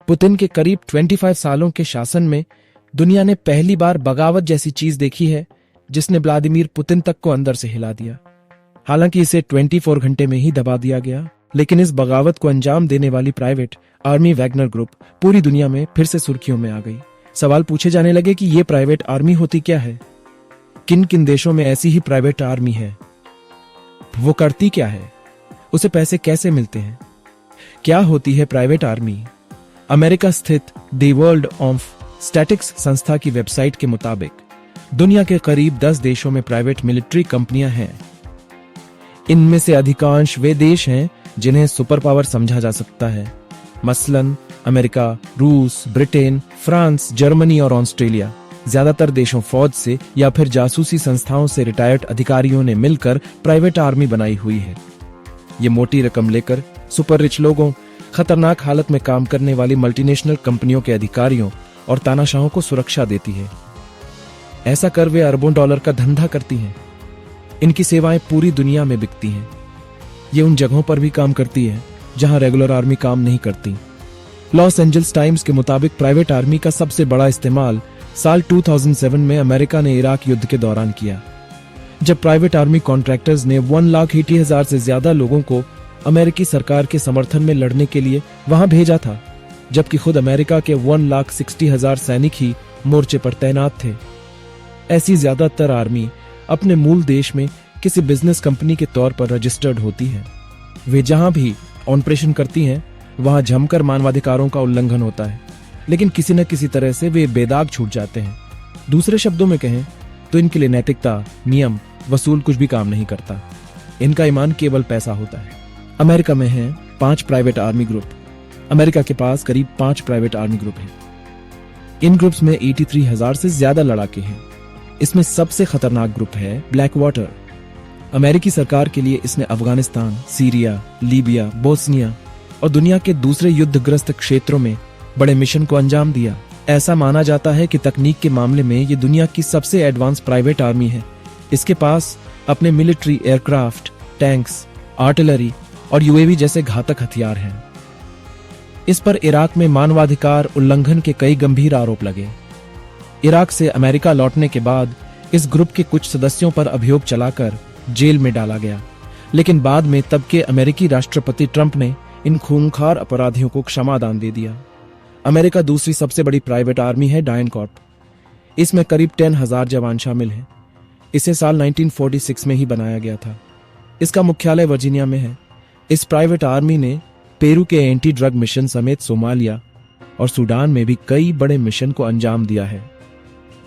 Putin के करीब 25 सालों के शासन में दुनिया ने पहली बार बगावत जैसी चीज देखी है जिसने व्लादिमीर पुतिन तक को अंदर से हिला दिया। हालांकि इसे 24 घंटे में ही दबा दिया गया, लेकिन इस बगावत को अंजाम देने वाली प्राइवेट आर्मी वैगनर ग्रुप पूरी दुनिया में फिर से सुर्खियों में आ गई। सवाल पूछे जाने लगे कि ये प्राइवेट आर्मी होती क्या है, किन किन देशों में ऐसी ही प्राइवेट आर्मी है, वो करती क्या है, उसे पैसे कैसे मिलते हैं, क्या होती है प्राइवेट आर्मी। अमेरिका स्थित द वर्ल्ड ऑफ स्टैटिक्स संस्था की वेबसाइट के मुताबिक दुनिया के करीब 10 देशों में प्राइवेट मिलिट्री कंपनियां हैं। इनमें से अधिकांश वे देश हैं जिन्हें सुपर पावर समझा जा सकता है, मसलन अमेरिका, रूस, ब्रिटेन, फ्रांस, जर्मनी और ऑस्ट्रेलिया। ज्यादातर देशों फौज से या फिर जासूसी संस्थाओं से रिटायर्ड अधिकारियों ने मिलकर प्राइवेट आर्मी बनाई हुई है। ये मोटी रकम लेकर सुपर रिच लोगों, खतरनाक हालत में काम करने वाली मल्टीनेशनल कंपनियों के अधिकारियों और तानाशाहों को सुरक्षा देती है। ऐसा कर वे अरबों डॉलर का धंधा करती हैं। इनकी सेवाएं पूरी दुनिया में बिकती हैं। ये उन जगहों पर भी काम करती है जहां रेगुलर आर्मी काम नहीं करती। लॉस एंजल्स टाइम्स के मुताबिक प्राइवेट आर्मी का सबसे बड़ा इस्तेमाल साल 2007 में अमेरिका ने इराक युद्ध के दौरान किया, जब प्राइवेट आर्मी कॉन्ट्रैक्टर्स ने 1,80,000 से ज्यादा लोगों को अमेरिकी सरकार के समर्थन में लड़ने के लिए वहां भेजा था, जबकि खुद अमेरिका के 1,60,000 सैनिक ही मोर्चे पर तैनात थे। ऐसी ज्यादातर आर्मी अपने मूल देश में किसी बिजनेस कंपनी के तौर पर रजिस्टर्ड होती है। वे जहां भी ऑपरेशन करती हैं वहां जमकर मानवाधिकारों का उल्लंघन होता है, लेकिन किसी न किसी तरह से वे बेदाग छूट जाते हैं। दूसरे शब्दों में कहें तो इनके लिए नैतिकता, नियम, वसूल कुछ भी काम नहीं करता। इनका ईमान केवल पैसा होता है। अमेरिका में हैं 5 प्राइवेट आर्मी ग्रुप। अमेरिका के पास करीब 5 प्राइवेट आर्मी ग्रुप हैं। इन ग्रुप्स में 83,000 से ज्यादा लड़ाके हैं। इसमें सबसे खतरनाक ग्रुप है ब्लैक वाटर। अमेरिकी सरकार के लिए इसने अफगानिस्तान, सीरिया, लीबिया, बोस्निया और दुनिया के दूसरे युद्धग्रस्त क्षेत्रों में बड़े मिशन को अंजाम दिया। ऐसा माना जाता है कि तकनीक के मामले में ये दुनिया की सबसे एडवांस प्राइवेट आर्मी है। इसके पास अपने मिलिट्री एयरक्राफ्ट, टैंक्स, आर्टिलरी और यूएवी जैसे घातक हथियार हैं। इस पर इराक में मानवाधिकार उल्लंघन के कई गंभीर आरोप लगे। इराक से अमेरिका लौटने के बाद इस ग्रुप के कुछ सदस्यों पर अभियोग चलाकर जेल में डाला गया, लेकिन बाद में तब के अमेरिकी राष्ट्रपति ट्रंप ने इन खूंखार अपराधियों को क्षमादान दे दिया। अमेरिका दूसरी सबसे बड़ी प्राइवेट आर्मी है डायन कॉर्प। इसमें करीब 10,000 जवान शामिल हैं। इसे साल 1946 में ही बनाया गया था। इसका मुख्यालय वर्जीनिया में है। इस प्राइवेट आर्मी ने पेरू के एंटी ड्रग मिशन समेत सोमालिया और सूडान में भी कई बड़े मिशन को अंजाम दिया है।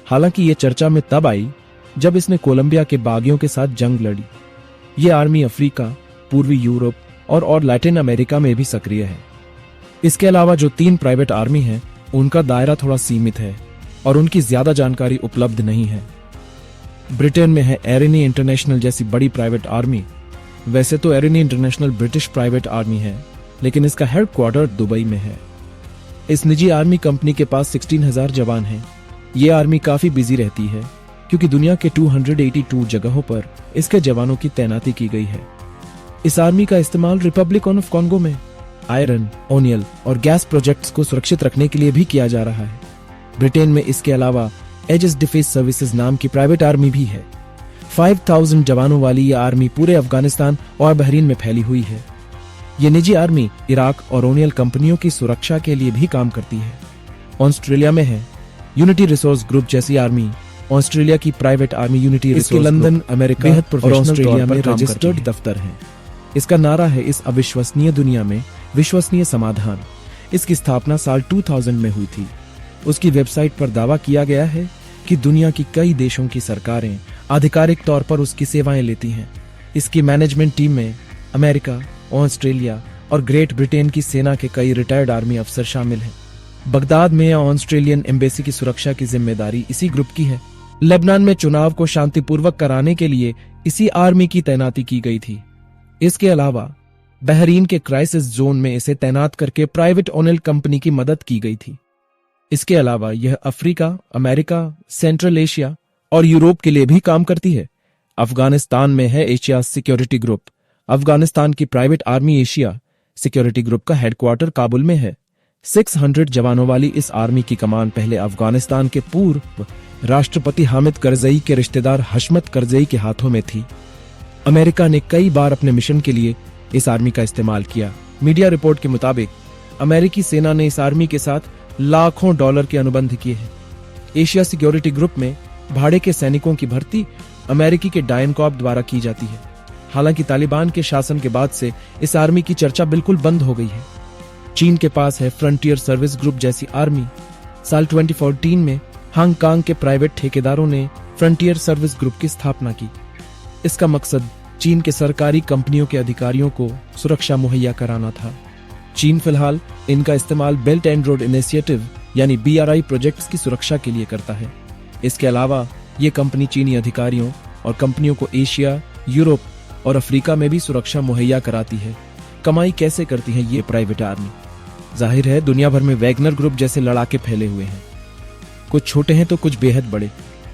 हालांकि ये चर्चा में तब आई जब इसने कोलंबिया के बागियों के साथ जंग लड़ी। ये आर्मी अफ्रीका, पूर्वी यूरोप और लैटिन अमेरिका में भी सक्रिय है। इसके अलावा जो 3 प्राइवेट आर्मी हैं, उनका दायरा थोड़ा सीमित है और उनकी ज्यादा जानकारी उपलब्ध नहीं है। ब्रिटेन में है एरिनी इंटरनेशनल जैसी बड़ी प्राइवेट आर्मी। वैसे तो एरिनी इंटरनेशनल ब्रिटिश प्राइवेट आर्मी है, लेकिन इसका हेडक्वार्टर दुबई में है। इस निजी आर्मी कंपनी के पास 16,000 जवान हैं। ये आर्मी काफी बिजी रहती है क्योंकि दुनिया के 282 जगहों पर इसके जवानों की तैनाती की गई है। इस आर्मी का इस्तेमाल रिपब्लिक ऑफ कॉन्गो में आयरन, ऑनियल और गैस प्रोजेक्ट्स को सुरक्षित रखने के लिए भी किया जा रहा है। ब्रिटेन में इसके अलावा एजिस डिफेंस सर्विसेज नाम की प्राइवेट आर्मी भी है। 5,000 जवानों वाली यह आर्मी पूरे अफगानिस्तान और बहरीन में फैली हुई है। ये निजी आर्मी इराक और ओनियल कंपनियों की सुरक्षा के लिए भी काम करती है। ऑस्ट्रेलिया में है यूनिटी रिसोर्स ग्रुप जैसी आर्मी। ऑस्ट्रेलिया की private army unity resource London, America और ऑस्ट्रेलिया में रजिस्टर्ड दफ्तर हैं। इसका नारा है इस अविश्वसनीय दुनिया में विश्वसनीय समाधान। इसकी स्थापना साल 2000 में हुई थी। उसकी वेबसाइट पर दावा किया गया है कि दुनिया की कई देशों की सरकारें आधिकारिक तौर पर उसकी सेवाएं लेती हैं। इसकी मैनेजमेंट टीम में अमेरिका, ऑस्ट्रेलिया और ग्रेट ब्रिटेन की सेना के कई रिटायर्ड आर्मी अफसर शामिल हैं। बगदाद में ऑस्ट्रेलियन एम्बेसी की सुरक्षा की जिम्मेदारी इसी ग्रुप की है। लेबनान में चुनाव को शांतिपूर्वक कराने के लिए इसी आर्मी की तैनाती की गई थी। इसके अलावा बहरीन के क्राइसिस जोन में इसे तैनात करके प्राइवेट ओनिल कंपनी की मदद की गई थी। इसके अलावा यह अफ्रीका, अमेरिका, सेंट्रल एशिया और यूरोप के लिए भी काम करती है। अफगानिस्तान में है एशिया सिक्योरिटी ग्रुप। अफगानिस्तान की private army Asia security group का हेडक्वार्टर काबुल में है। 600 जवानों वाली इस आर्मी की कमान पहले अफगानिस्तान के पूर्व राष्ट्रपति हामिद करजई के रिश्तेदार हशमत करजई के हाथों में थी। अमेरिका ने कई बार अपने मिशन के लिए इस आर्मी का इस्तेमाल किया। मीडिया रिपोर्ट के मुताबिक अमेरिकी सेना ने इस आर्मी के साथ लाखों डॉलर के अनुबंध किए हैं। एशिया सिक्योरिटी ग्रुप में भाड़े के सैनिकों की भर्ती अमेरिकी के डायन कॉर्प द्वारा की जाती है। हालांकि तालिबान के शासन के बाद से इस आर्मी की चर्चा बिल्कुल बंद हो गई है। चीन के पास है फ्रंटियर सर्विस ग्रुप जैसी आर्मी। साल 2014 में हांगकांग के प्राइवेट ठेकेदारों ने फ्रंटियर सर्विस ग्रुप की स्थापना की। इसका मकसद चीन के सरकारी कंपनियों के अधिकारियों को सुरक्षा मुहैया कराना था। चीन फिलहाल इनका इस्तेमाल बेल्ट एंड रोड इनिशिएटिव यानी BRI प्रोजेक्ट्स की सुरक्षा के लिए करता है। इसके अलावा ये कंपनी चीनी अधिकारियों और कंपनियों को एशिया, यूरोप और अफ्रीका में भी सुरक्षा मुहैया कराती है। कमाई कैसे करती है ये प्राइवेट आर्मी? जाहिर है दुनिया भर में वैगनर ग्रुप जैसे लड़ाके फैले हुए हैं। कुछ छोटे हैं तो कुछ बेहद बड़े,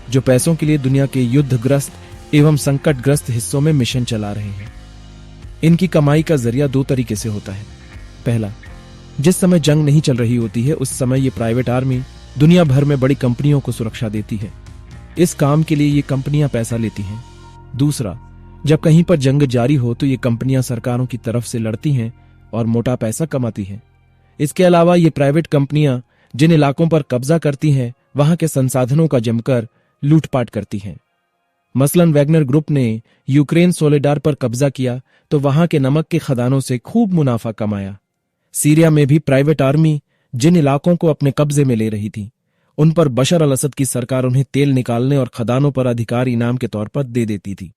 जो पैसों के लिए दुनिया के युद्धग्रस्त एवं संकटग्रस्त हिस्सों में मिशन चला रहे हैं। इनकी कमाई का जरिया दो तरीके से होता है। पहला, जिस समय जंग नहीं चल रही होती है उस समय ये प्राइवेट आर्मी दुनिया भर में बड़ी कंपनियों को सुरक्षा देती है। इस काम के लिए ये कंपनियां पैसा लेती हैं। दूसरा, जब कहीं पर जंग जारी हो तो ये कंपनियां सरकारों की तरफ से लड़ती हैं और मोटा पैसा कमाती हैं। इसके अलावा ये प्राइवेट कंपनियां जिन इलाकों पर कब्जा करती हैं वहां के संसाधनों का जमकर लूटपाट करती हैं। मसलन वैगनर ग्रुप ने यूक्रेन सोलेडार पर कब्जा किया तो वहां के नमक के खदानों से खूब मुनाफा कमाया। सीरिया में भी प्राइवेट आर्मी जिन इलाकों को अपने कब्जे में ले रही थी उन पर बशर अल असद की सरकार उन्हें तेल निकालने और खदानों पर अधिकार इनाम के तौर पर दे देती थी।